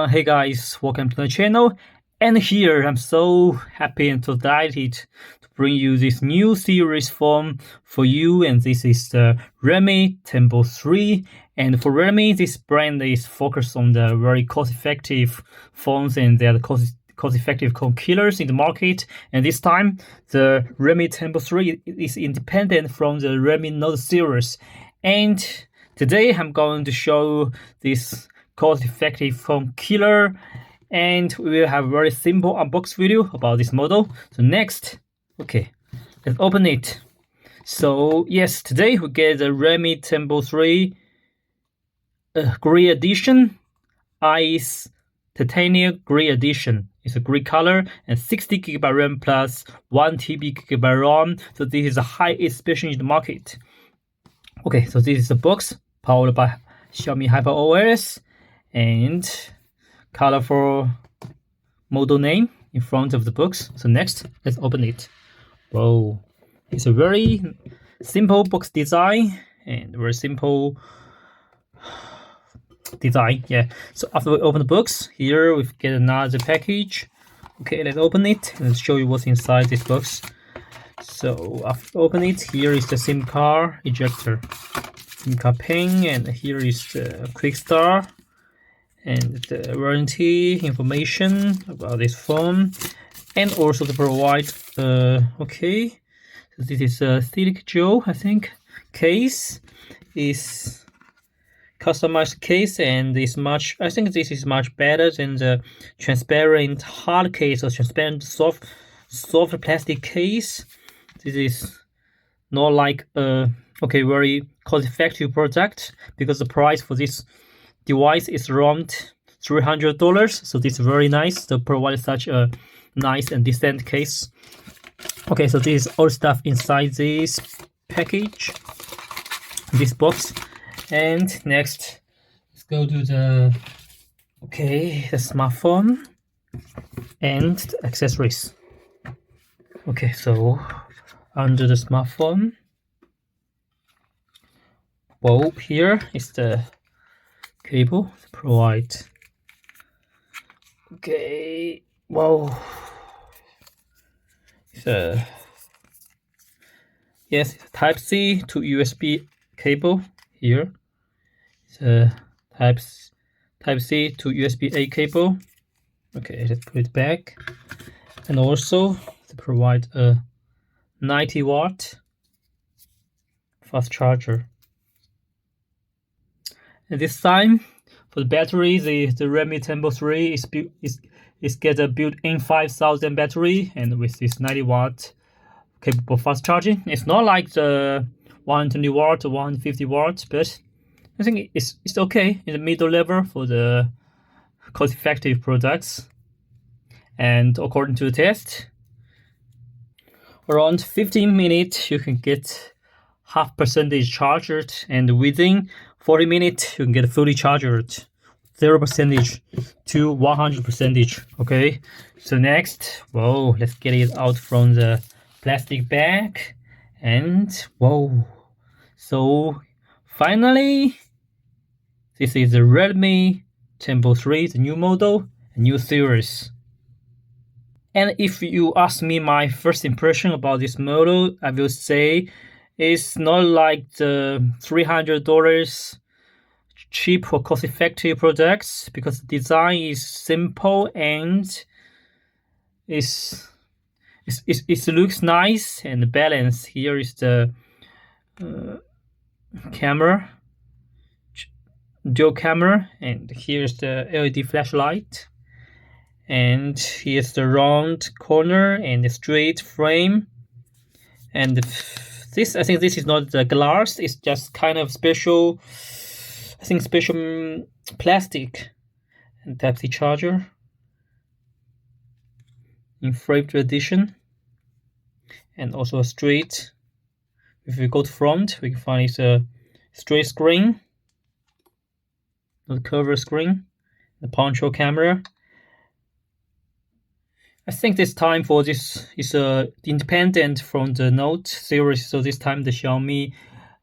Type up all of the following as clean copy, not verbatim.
Hey guys, welcome to the channel. And here I'm so happy and so delighted to bring you this new series phone for you, and this is the Redmi Turbo3. And for Redmi, this brand is focused on the very cost-effective phones, and they are the cost-effective killers in the market. And this time, the Redmi Turbo3 is independent from the Redmi Note series. And today I'm going to show this cost-effective phone killer, and we will have a very simple unbox video about this model. So next, okay, let's open it. So yes, today we get the Redmi Turbo3 Grey Edition, Ice Titanium Grey Edition. It's a grey color and 60GB RAM plus 1TB ROM. So this is the highest special in the market. Okay, so this is the box powered by Xiaomi HyperOS, and colorful model name in front of the box. So next, let's open it. Whoa, it's a very simple box design and very simple design. Yeah. So after we open the box, here we get another package. Okay, let's open it and let's show you what's inside this box. So after open it, here is the SIM card ejector, SIM card pin, and here is the quick start and the warranty information about this phone, and also to provide okay, so this is a silicone gel, I think, case is customized case, and is much, I think this is much better than the transparent hard case or transparent soft plastic case. This is not like okay, very cost-effective product, because the price for this device is around $300. So this is very nice to provide such a nice and decent case. Okay, so this is all stuff inside this package, this box. And next, let's go to the smartphone and the accessories. Okay, so under the smartphone, well, here is the cable to provide. Okay, wow, it's yes, it's Type C to USB cable here. It's a Type C to USB-A cable. Okay, let's put it back, and also to provide a 90-watt fast charger. And this time, for the battery, the Redmi Turbo3 is get a built-in 5000 battery, and with this 90-watt capable fast charging. It's not like the 120-watt or 150-watt, but I think it's okay in the middle level for the cost-effective products. And according to the test, around 15 minutes you can get half percentage charged, and within 40 minutes you can get fully charged, 0% to 100%. Okay, so next, whoa, let's get it out from the plastic bag, and whoa, so finally, this is the Redmi Turbo3, the new model, a new series. And if you ask me my first impression about this model, I will say it's not like the $300 cheap or cost-effective products, because the design is simple and it looks nice and balanced. Here is the camera, dual camera, and here's the LED flashlight, and here's the round corner and the straight frame. And this, I think this is not the glass, it's just kind of special, I think special plastic. And Type-C charger in framed edition, and also a straight. If we go to front, we can find it's a straight screen, not curved screen, the punch-hole camera. I think this time for this is independent from the Note series, so this time the Xiaomi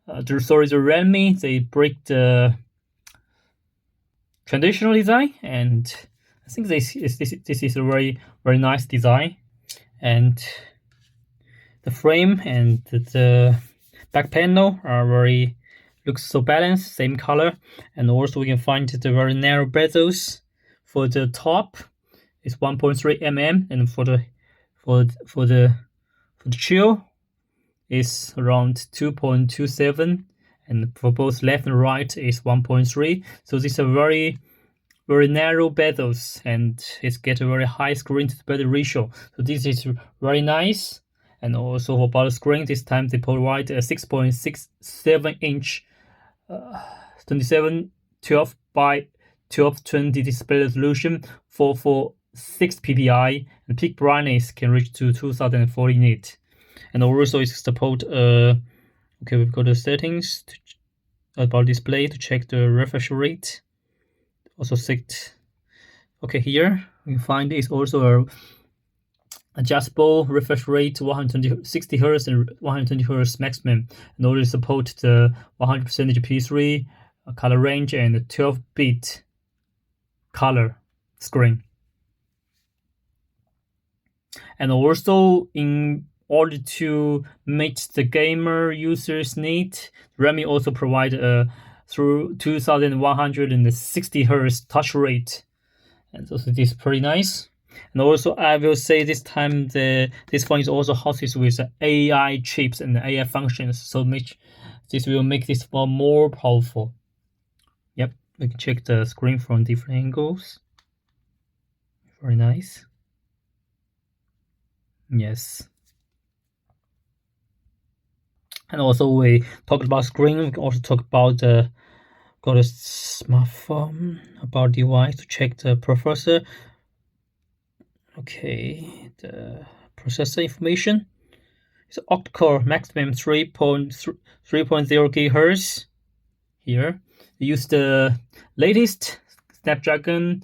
the Redmi, they break the traditional design, and I think this is a very nice design. And the frame and the back panel are looks so balanced, same color, and also we can find the very narrow bezels. For the top is 1.3 mm, and for the chill is around 2.27, and for both left and right is 1.3. So these are very narrow bezels, and it's get a very high screen to bezel ratio. So this is very nice. And also for about the screen, this time they provide a 6.67 inch 2712 by 1220 display resolution, 446 ppi, and peak brightness can reach to 2040 nit. And also it support okay, we've got the settings about display to check the refresh rate. Also set. Okay, here we find is also a adjustable refresh rate, 60 Hz and 120 Hz maximum, and already support the 100% P3 color range and 12-bit color screen. And also, in order to meet the gamer users' need, Redmi also provide a through 2160 Hz touch rate, and so this is pretty nice. And also, I will say this time this phone is also housed with AI chips and AI functions, so this will make this phone more powerful. Yep, we can check the screen from different angles. Very nice. Yes. And also we talked about screen. We can also talk about got a smartphone about device to check the processor. Okay, the processor information. It's octa-core maximum 3.0 GHz. Here, we use the latest Snapdragon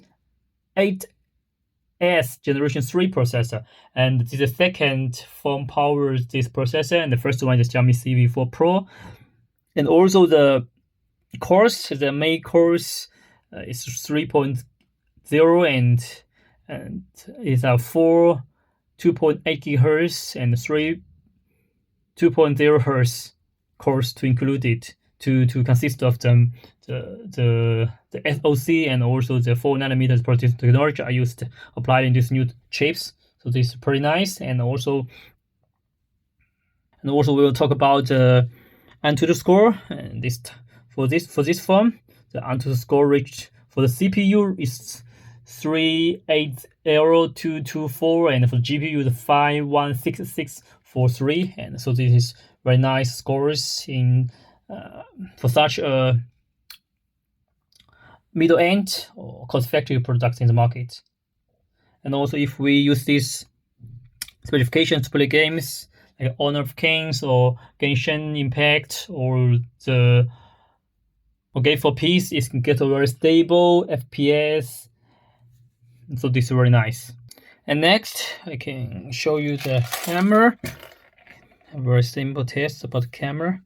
8S Generation 3 processor, and this is the second phone powers this processor, and the first one is Xiaomi CV4 Pro. And also the main cores is 3.0 and is a 2.8 GHz and 2.0 Hz cores to include it to consist of the SoC and also the 4nm process technology I used applied in these new chips. So this is pretty nice. And also we will talk about the Antutu score, and for this phone, the Antutu score reached for the CPU is 380,224, and for the GPU the 516643, and so this is very nice scores in for such a middle end or cost-effective products in the market. And also, if we use these specifications to play games like Honor of Kings or Genshin Impact or Game for Peace, it can get a very stable FPS. So this is very nice. And next, I can show you the camera. A very simple test about the camera.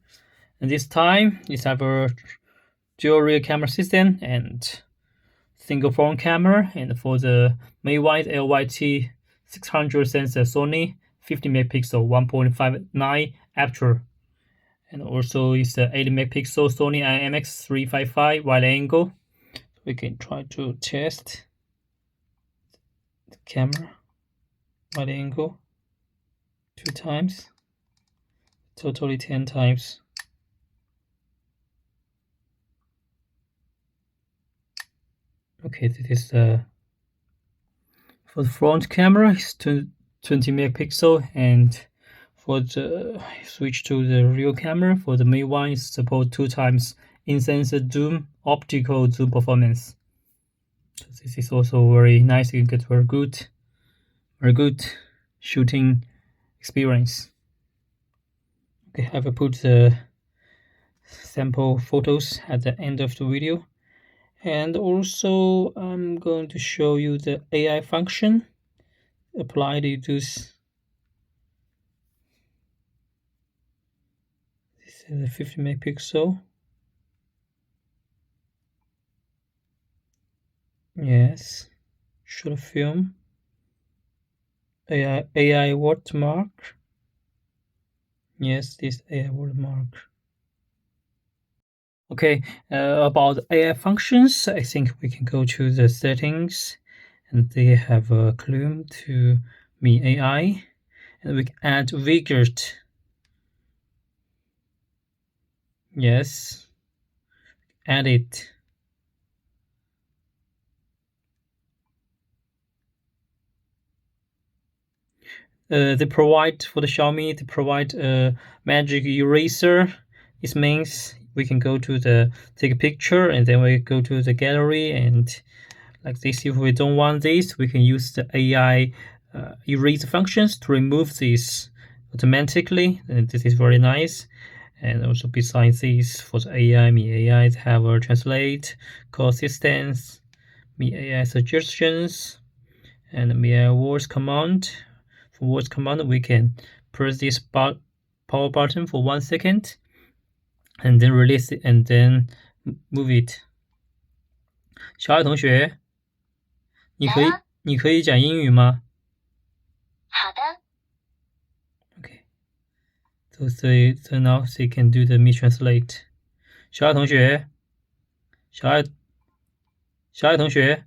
And this time, it's our dual rear camera system and single front camera. And for the Maywide LYT 600 sensor Sony, 50 megapixel 1.59 aperture. And also it's the 80 megapixel Sony IMX355 wide angle. So we can try to test the camera wide angle 2 times, totally 10 times. Okay, this is for the front camera it's 20 megapixel, and for the switch to the rear camera, for the main one, it support 2 times in-sensor zoom, optical zoom performance. So this is also very nice. You get very good shooting experience. Okay, I will put the sample photos at the end of the video. And also, I'm going to show you the AI function applied to this the 50 megapixel. Yes, short film. AI watermark. Yes, this AI watermark. Okay, about AI functions, I think we can go to the settings, and they have a column to Me AI, and we can add widget. Yes, add it. They provide for the Xiaomi. They provide a magic eraser. It means we can go to the take a picture, and then we go to the gallery, and like this. If we don't want this, we can use the AI erase functions to remove this automatically. And this is very nice. And also besides this, for the AI, Me AI have a translate, call assistance, Me AI suggestions, and Me AI voice command. For voice command, we can press this power button for 1 second, and then release it, and then move it. 小爱同学，你可以讲英语吗？好的。Okay. So now they can do the me translate. 小爱同学，小爱同学，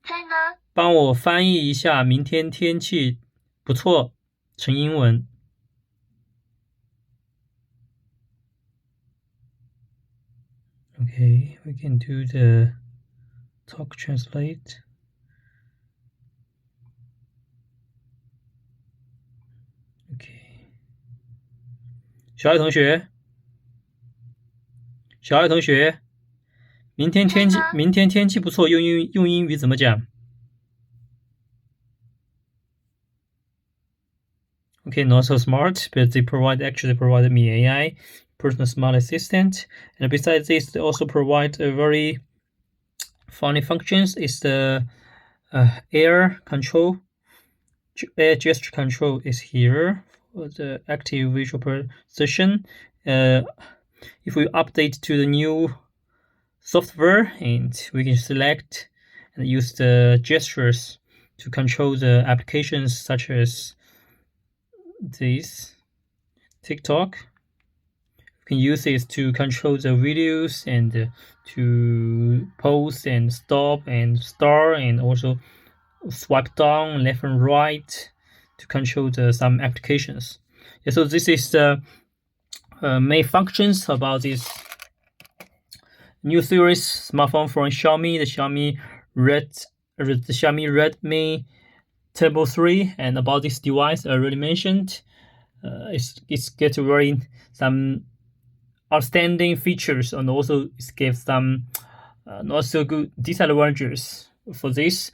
在呢。帮我翻译一下明天天气不错成英文。Okay, we can do the talk translate. Okay. 小爱同学，明天天气不错，用英语怎么讲？Okay, not so smart, but they actually provide me AI, personal smart assistant, and besides this, they also provide a very funny functions. Is the air control, air gesture control is here for the active visual precision. If we update to the new software, and we can select and use the gestures to control the applications such as this TikTok. We can use this to control the videos and to pause and stop and start, and also swipe down left and right to control some applications. Yeah, so this is the main functions about this new series smartphone from Xiaomi, the Xiaomi Redmi Turbo3. And about this device, I already mentioned, it's get very some outstanding features, and also it gives some not so good disadvantages for this.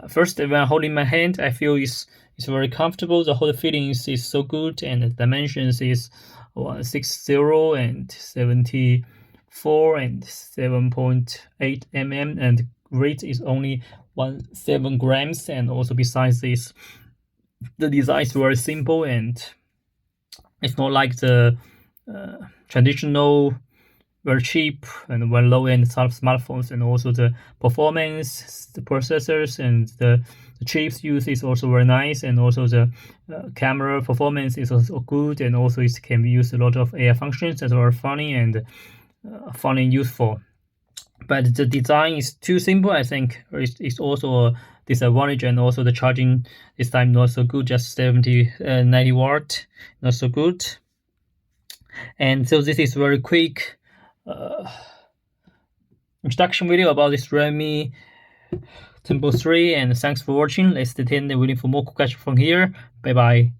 First, when holding my hand, I feel it's very comfortable. The whole feeling is so good, and the dimensions is 160 and 74 and 7.8 mm, and weight is only 17 grams. And also besides this, the design is very simple, and it's not like the traditional very cheap and very low-end smartphones. And also the performance, the processors, and the chips used is also very nice. And also the camera performance is also good, and also it can be used a lot of AI functions that are funny and useful. But the design is too simple, I think. It's also a disadvantage, and also the charging this time not so good, just 90 watt, not so good. And so this is very quick introduction video about this Redmi Turbo3, and thanks for watching. Let's stay tuned and waiting for more cool catch from here. Bye bye.